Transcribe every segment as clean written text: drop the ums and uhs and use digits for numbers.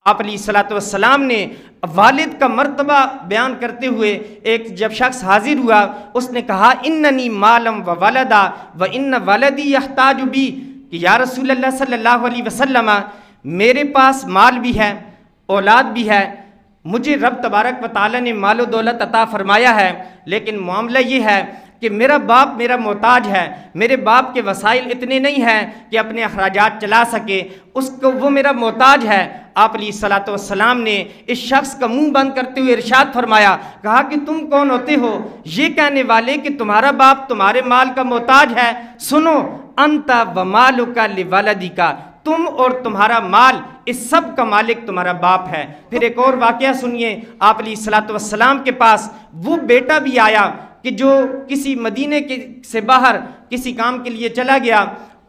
آپ علیہ الصلوۃ والسلام نے والد کا مرتبہ بیان کرتے ہوئے ایک جب شخص حاضر ہوا، اس نے کہا اننی مالم و ولدا و ان ولدی یحتاج بی، کہ یا رسول اللہ صلی اللہ علیہ وسلم میرے پاس مال بھی ہے، اولاد بھی ہے، مجھے رب تبارک و تعالیٰ نے مال و دولت عطا فرمایا ہے، لیکن معاملہ یہ ہے کہ میرا باپ میرا محتاج ہے، میرے باپ کے وسائل اتنے نہیں ہیں کہ اپنے اخراجات چلا سکے، اس کو وہ میرا محتاج ہے۔ آپ علیہ الصلوۃ والسلام نے اس شخص کا منہ بند کرتے ہوئے ارشاد فرمایا، کہا کہ تم کون ہوتے ہو یہ کہنے والے کہ تمہارا باپ تمہارے مال کا محتاج ہے؟ سنو، انت و مالک لولدک، تم اور تمہارا مال اس سب کا مالک تمہارا باپ ہے۔ پھر ایک اور واقعہ سنیے، آپ علیہ الصلوۃ والسلام کے پاس وہ بیٹا بھی آیا کہ جو کسی مدینے سے باہر کسی کام کے لیے چلا گیا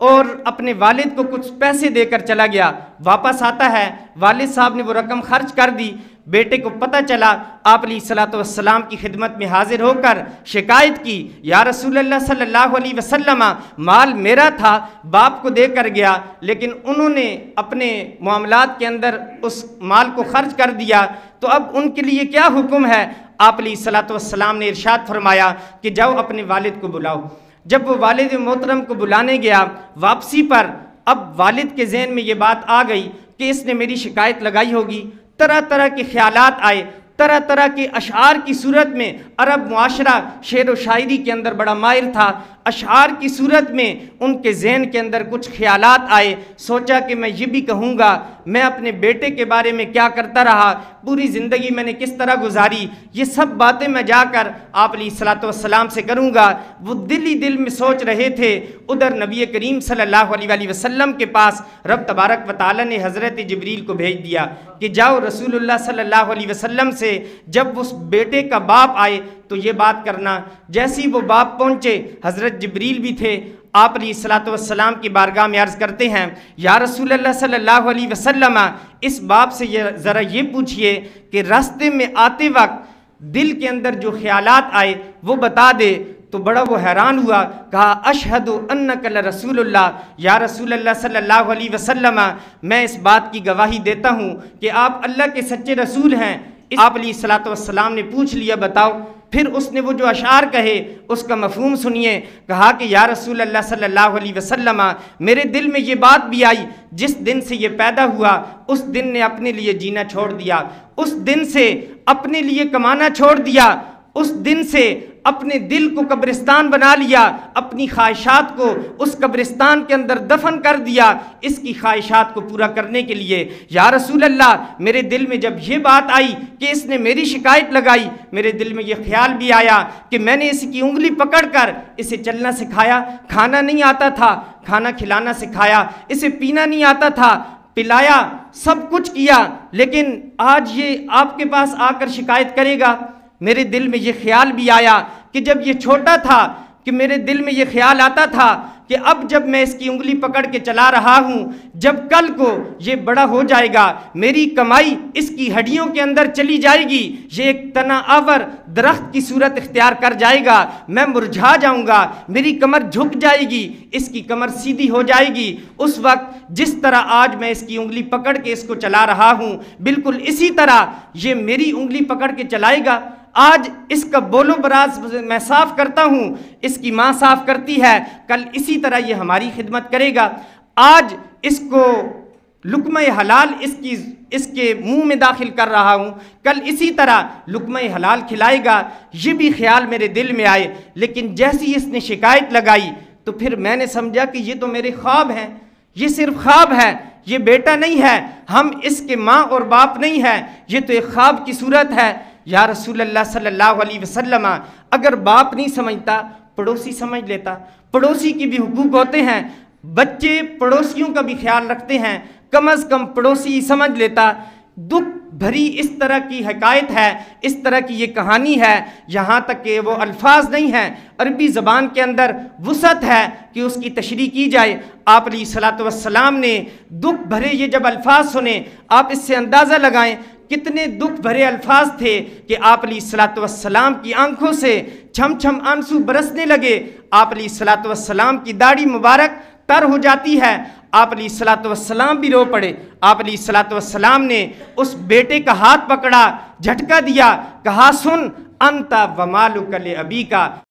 اور اپنے والد کو کچھ پیسے دے کر چلا گیا، واپس آتا ہے، والد صاحب نے وہ رقم خرچ کر دی، بیٹے کو پتہ چلا، آپ علیہ الصلوۃ والسلام کی خدمت میں حاضر ہو کر شکایت کی، یا رسول اللہ صلی اللہ علیہ وسلم مال میرا تھا، باپ کو دے کر گیا، لیکن انہوں نے اپنے معاملات کے اندر اس مال کو خرچ کر دیا، تو اب ان کے لیے کیا حکم ہے؟ آپ علیہ الصلوۃ والسلام نے ارشاد فرمایا کہ جاؤ اپنے والد کو بلاؤ۔ جب وہ والد محترم کو بلانے گیا، واپسی پر اب والد کے ذہن میں یہ بات آ گئی کہ اس نے میری شکایت لگائی ہوگی، طرح طرح کے خیالات آئے، طرح طرح کے اشعار کی صورت میں، عرب معاشرہ شعر و شاعری کے اندر بڑا ماہر تھا، اشعار کی صورت میں ان کے ذہن کے اندر کچھ خیالات آئے، سوچا کہ میں یہ بھی کہوں گا، میں اپنے بیٹے کے بارے میں کیا کرتا رہا، پوری زندگی میں نے کس طرح گزاری، یہ سب باتیں میں جا کر آپ علیہ الصلوۃ والسلام سے کروں گا۔ وہ دل ہی دل میں سوچ رہے تھے، ادھر نبی کریم صلی اللہ علیہ وسلم کے پاس رب تبارک و تعالیٰ نے حضرت جبریل کو بھیج دیا کہ جاؤ رسول اللہ صلی اللہ علیہ وسلم سے جب اس بیٹے کا باپ آئے تو یہ بات کرنا۔ جیسی وہ باپ پہنچے، حضرت جبریل بھی تھے، آپ علیہ الصلوۃ والسلام کی بارگاہ میں عرض کرتے ہیں، یا رسول اللہ صلی اللہ علیہ وسلم اس باپ سے ذرا یہ پوچھئے کہ راستے میں آتے وقت دل کے اندر جو خیالات آئے وہ بتا دے۔ تو بڑا وہ حیران ہوا، کہا اشہد انک لرسول اللہ، یا رسول اللہ صلی اللہ علیہ وسلم میں اس بات کی گواہی دیتا ہوں کہ آپ اللہ کے سچے رسول ہیں۔ آپ علیہ الصلوۃ والسلام نے پوچھ لیا، بتاؤ۔ پھر اس نے وہ جو اشعار کہے اس کا مفہوم سنیے، کہا کہ یا رسول اللہ صلی اللہ علیہ وسلم میرے دل میں یہ بات بھی آئی، جس دن سے یہ پیدا ہوا اس دن نے اپنے لیے جینا چھوڑ دیا، اس دن سے اپنے لیے کمانا چھوڑ دیا، اس دن سے اپنے دل کو قبرستان بنا لیا، اپنی خواہشات کو اس قبرستان کے اندر دفن کر دیا اس کی خواہشات کو پورا کرنے کے لیے۔ یا رسول اللہ میرے دل میں جب یہ بات آئی کہ اس نے میری شکایت لگائی، میرے دل میں یہ خیال بھی آیا کہ میں نے اس کی انگلی پکڑ کر اسے چلنا سکھایا، کھانا نہیں آتا تھا کھانا کھلانا سکھایا، اسے پینا نہیں آتا تھا پلایا، سب کچھ کیا، لیکن آج یہ آپ کے پاس آ کر شکایت کرے گا۔ میرے دل میں یہ خیال بھی آیا کہ جب یہ چھوٹا تھا کہ میرے دل میں یہ خیال آتا تھا کہ اب جب میں اس کی انگلی پکڑ کے چلا رہا ہوں، جب کل کو یہ بڑا ہو جائے گا، میری کمائی اس کی ہڈیوں کے اندر چلی جائے گی، یہ ایک تنا آور درخت کی صورت اختیار کر جائے گا، میں مرجھا جاؤں گا، میری کمر جھک جائے گی، اس کی کمر سیدھی ہو جائے گی۔ اس وقت جس طرح آج میں اس کی انگلی پکڑ کے اس کو چلا رہا ہوں، بالکل اسی طرح یہ میری انگلی پکڑ کے چلائے گا۔ آج اس کا بول و براز میں صاف کرتا ہوں، اس کی ماں صاف کرتی ہے، کل اسی طرح یہ ہماری خدمت کرے گا۔ آج اس کو لقمہ حلال اس کے منہ میں داخل کر رہا ہوں، کل اسی طرح لقمہ حلال کھلائے گا۔ یہ بھی خیال میرے دل میں آئے، لیکن جیسی اس نے شکایت لگائی تو پھر میں نے سمجھا کہ یہ تو میرے خواب ہیں، یہ صرف خواب ہے، یہ بیٹا نہیں ہے، ہم اس کے ماں اور باپ نہیں ہیں، یہ تو ایک خواب کی صورت ہے۔ یا رسول اللہ صلی اللہ علیہ وسلم اگر باپ نہیں سمجھتا پڑوسی سمجھ لیتا، پڑوسی کی بھی حقوق ہوتے ہیں، بچے پڑوسیوں کا بھی خیال رکھتے ہیں، کم از کم پڑوسی سمجھ لیتا۔ دکھ بھری اس طرح کی حکایت ہے، اس طرح کی یہ کہانی ہے، یہاں تک کہ وہ الفاظ نہیں ہیں، عربی زبان کے اندر وسعت ہے کہ اس کی تشریح کی جائے۔ آپ علیہ الصلوۃ والسلام نے دکھ بھرے یہ جب الفاظ سنے، آپ اس سے اندازہ لگائیں کتنے دکھ بھرے الفاظ تھے کہ آپ علیہ الصلوۃ والسلام کی آنکھوں سے چھم چھم آنسو برسنے لگے، آپ علیہ الصلوۃ والسلام کی داڑھی مبارک تر ہو جاتی ہے۔ آپ علیہ الصلوۃ والسلام بھی رو پڑے۔ آپ علیہ الصلوۃ والسلام نے اس بیٹے کا ہاتھ پکڑا، جھٹکا دیا، کہا سن انت و مالک لابیک،